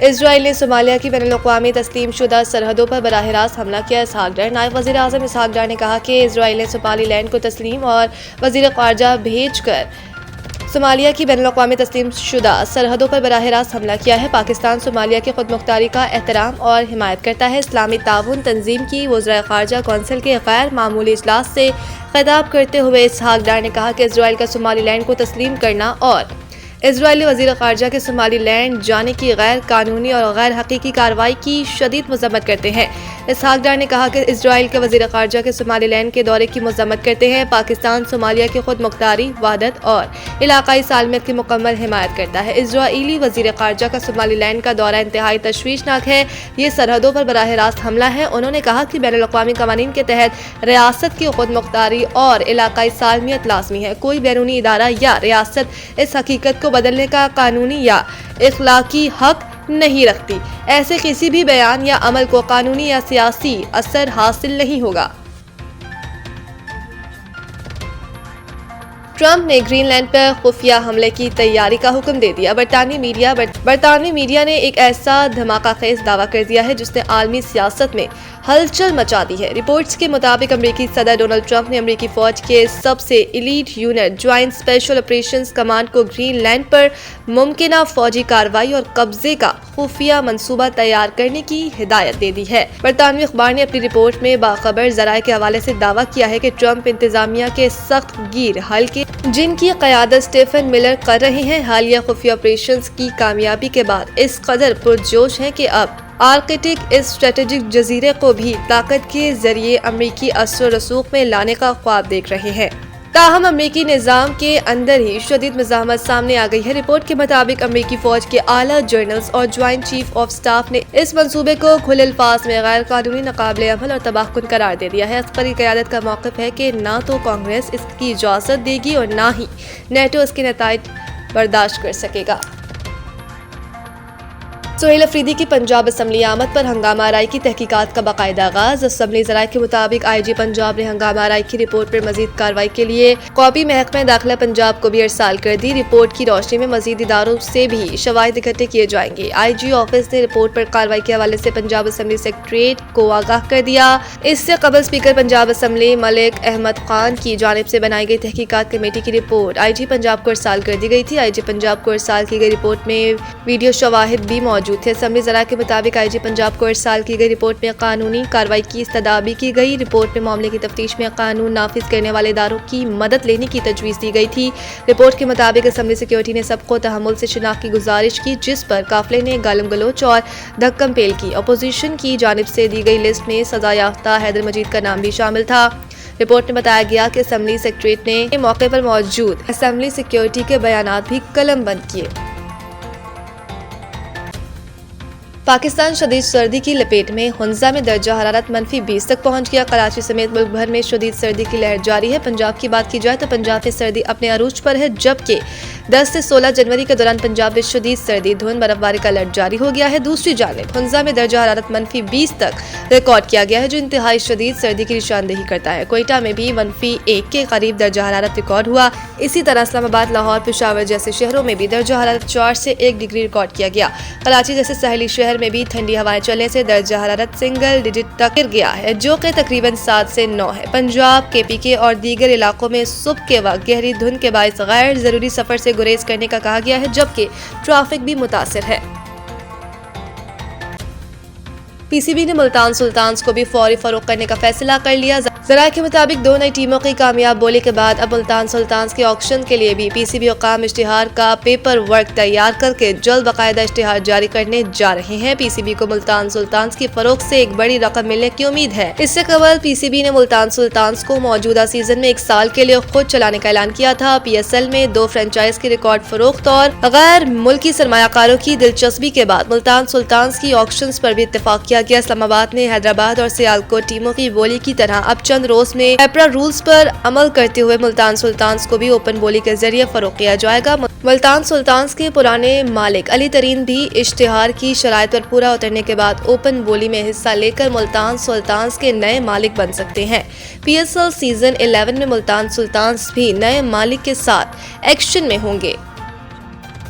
اسرائیل نے صومالیہ کی بین الاقوامی تسلیم شدہ سرحدوں پر براہ راست حملہ کیا. اسحاق ڈار. نائب وزیر اعظم اسحاق ڈار نے کہا کہ اسرائیل نے صومالی لینڈ کو تسلیم اور وزیر خارجہ بھیج کر صومالیہ کی بین الاقوامی تسلیم شدہ سرحدوں پر براہ راست حملہ کیا ہے. پاکستان صومالیہ کی خود مختاری کا احترام اور حمایت کرتا ہے. اسلامی تعاون تنظیم کی وزرائے خارجہ کونسل کے غیر معمولی اجلاس سے خطاب کرتے ہوئے اسحاق ڈار نے کہا کہ اسرائیل کا صومالی لینڈ کو تسلیم کرنا اور اسرائیلی وزیر خارجہ کے صومالی لینڈ جانے کی غیر قانونی اور غیر حقیقی کارروائی کی شدید مذمت کرتے ہیں. اسحاق ڈار نے کہا کہ اسرائیل کے وزیر خارجہ کے صومالی لینڈ کے دورے کی مذمت کرتے ہیں. پاکستان صومالیہ کی خود مختاری، وحدت اور علاقائی سالمیت کی مکمل حمایت کرتا ہے. اسرائیلی وزیر خارجہ کا صومالی لینڈ کا دورہ انتہائی تشویشناک ہے. یہ سرحدوں پر براہ راست حملہ ہے. انہوں نے کہا کہ بین الاقوامی قوانین کے تحت ریاست کی خود مختاری اور علاقائی سالمیت لازمی ہے. کوئی بیرونی ادارہ یا ریاست اس حقیقت کو بدلنے کا قانونی یا اخلاقی حق نہیں رکھتی. ایسے کسی بھی بیان یا عمل کو قانونی یا سیاسی اثر حاصل نہیں ہوگا. ٹرمپ نے گرین لینڈ پر خفیہ حملے کی تیاری کا حکم دے دیا. برطانوی میڈیا نے ایک ایسا دھماکہ خیز دعویٰ کر دیا ہے جس نے عالمی سیاست میں ہلچل مچا دی ہے. رپورٹس کے مطابق امریکی صدر ڈونلڈ ٹرمپ نے امریکی فوج کے سب سے elite unit joint special operations command کو گرین لینڈ پر ممکنہ فوجی کارروائی اور قبضے کا خفیہ منصوبہ تیار کرنے کی ہدایت دے دی ہے. برطانوی اخبار نے اپنی رپورٹ میں باخبر ذرائع کے حوالے سے دعویٰ کیا ہے کہ ٹرمپ انتظامیہ کے سخت گیر حلقے جن کی قیادت سٹیفن ملر کر رہے ہیں حالیہ خفیہ آپریشنز کی کامیابی کے بعد اس قدر پرجوش ہیں کہ اب آرکٹک اس اسٹریٹجک جزیرے کو بھی طاقت کے ذریعے امریکی اثر و رسوخ میں لانے کا خواب دیکھ رہے ہیں. تاہم امریکی نظام کے اندر ہی شدید مزاحمت سامنے آ گئی ہے. رپورٹ کے مطابق امریکی فوج کے اعلیٰ جنرلز اور جوائنٹ چیف آف سٹاف نے اس منصوبے کو کھلے الفاظ میں غیر قانونی، ناقابل عمل اور تباہ کن قرار دے دیا ہے. عسکری قیادت کا موقف ہے کہ نہ تو کانگریس اس کی اجازت دے گی اور نہ ہی نیٹو اس کے نتائج برداشت کر سکے گا. سہیل افریدی کی پنجاب اسمبلی آمد پر ہنگامہ آرائی کی تحقیقات کا باقاعدہ آغاز. اسمبلی ذرائع کے مطابق آئی جی پنجاب نے ہنگامہ آرائی کی رپورٹ پر مزید کارروائی کے لیے کاپی محکمہ داخلہ پنجاب کو بھی ارسال کر دی. رپورٹ کی روشنی میں مزید اداروں سے بھی شواہد اکٹھے کیے جائیں گے. آئی جی آفس نے رپورٹ پر کارروائی کے حوالے سے پنجاب اسمبلی سیکریٹریٹ کو آگاہ کر دیا. اس سے قبل اسپیکر پنجاب اسمبلی ملک احمد خان کی جانب سے بنائی گئی تحقیقات کمیٹی کی رپورٹ آئی جی پنجاب کو ارسال کر دی گئی تھی. آئی جی پنجاب کو ارسال کی گئی رپورٹ میں ویڈیو شواہد بھی موجود تھے. اسمبلی ذرائع کے مطابق آئی جی پنجاب کو ارسال کی گئی رپورٹ میں قانونی کارروائی کی استدعا کی گئی. رپورٹ میں معاملے کی تفتیش میں قانون نافذ کرنے والے اداروں کی مدد لینے کی تجویز دی گئی تھی. رپورٹ کے مطابق اسمبلی سیکیورٹی نے سب کو تحمل سے شناخت کی گزارش کی جس پر قافلے نے گالم گلوچ اور دھکم پیل کی. اپوزیشن کی جانب سے دی گئی لسٹ میں سزا یافتہ حیدر مجید کا نام بھی شامل تھا. رپورٹ میں بتایا گیا کہ اسمبلی سیکریٹریٹ نے موقع پر موجود اسمبلی سیکیورٹی کے بیانات بھی قلم بند کیے. پاکستان شدید سردی کی لپیٹ میں. ہنزہ میں درجہ حرارت -20 تک پہنچ گیا. کراچی سمیت ملک بھر میں شدید سردی کی لہر جاری ہے. پنجاب کی بات کی جائے تو پنجاب میں سردی اپنے عروج پر ہے جبکہ 10 سے 16 جنوری کے دوران پنجاب میں شدید سردی، دھند، برف باری کا الرٹ جاری ہو گیا ہے. دوسری جانب ہنزہ میں درجہ حرارت -20 تک ریکارڈ کیا گیا ہے جو انتہائی شدید سردی کی نشاندہی کرتا ہے. کوئٹہ میں بھی -1 کے قریب درجہ حرارت ریکارڈ ہوا. اسی طرح اسلام آباد، لاہور، پشاور جیسے شہروں میں بھی درجہ حرارت 4 سے 1 ڈگری ریکارڈ کیا گیا. کراچی جیسے ساحلی شہر میں بھی ٹھنڈی ہوائیں چلنے سے درجہ حرارت سنگل ڈیجٹ تک گر گیا ہے جو کہ تقریباً 7 سے 9 ہے. پنجاب، کے پی کے اور دیگر علاقوں میں صبح کے وقت گہری دھند کے باعث غیر ضروری سفر سے گریز کرنے کا کہا گیا ہے جبکہ ٹریفک بھی متاثر ہے. پی سی بی نے ملتان سلطانز کو بھی فوری فروغ کرنے کا فیصلہ کر لیا. ذرائع کے مطابق 2 نئی ٹیموں کی کامیاب بولی کے بعد اب ملتان سلطانز کے آکشن کے لیے بھی پی سی بی حکام اشتہار کا پیپر ورک تیار کر کے جلد باقاعدہ اشتہار جاری کرنے جا رہے ہیں. پی سی بی کو ملتان سلطانز کی فروخت سے ایک بڑی رقم ملنے کی امید ہے. اس سے قبل پی سی بی نے ملتان سلطانز کو موجودہ سیزن میں 1 سال کے لیے خود چلانے کا اعلان کیا تھا. پی ایس ایل میں 2 فرنچائز کی ریکارڈ فروخت اور غیر ملکی سرمایہ کاروں کی دلچسپی کے بعد ملتان سلطانز کی آکشنز پر بھی اتفاق کیا گیا. اسلام آباد نے حیدرآباد اور سیالکوٹ ٹیموں کی بولی کی طرح اب چند روز میں رولز پر عمل کرتے ہوئے ملتان سلطانز کو بھی اوپن بولی کے ذریعے فروغ کیا جائے گا. ملتان سلطانز کے پرانے مالک علی ترین بھی اشتہار کی شرائط پر پورا اترنے کے بعد اوپن بولی میں حصہ لے کر ملتان سلطانز کے نئے مالک بن سکتے ہیں. پی ایس ایل سیزن 11 میں ملتان سلطانز بھی نئے مالک کے ساتھ ایکشن میں ہوں گے.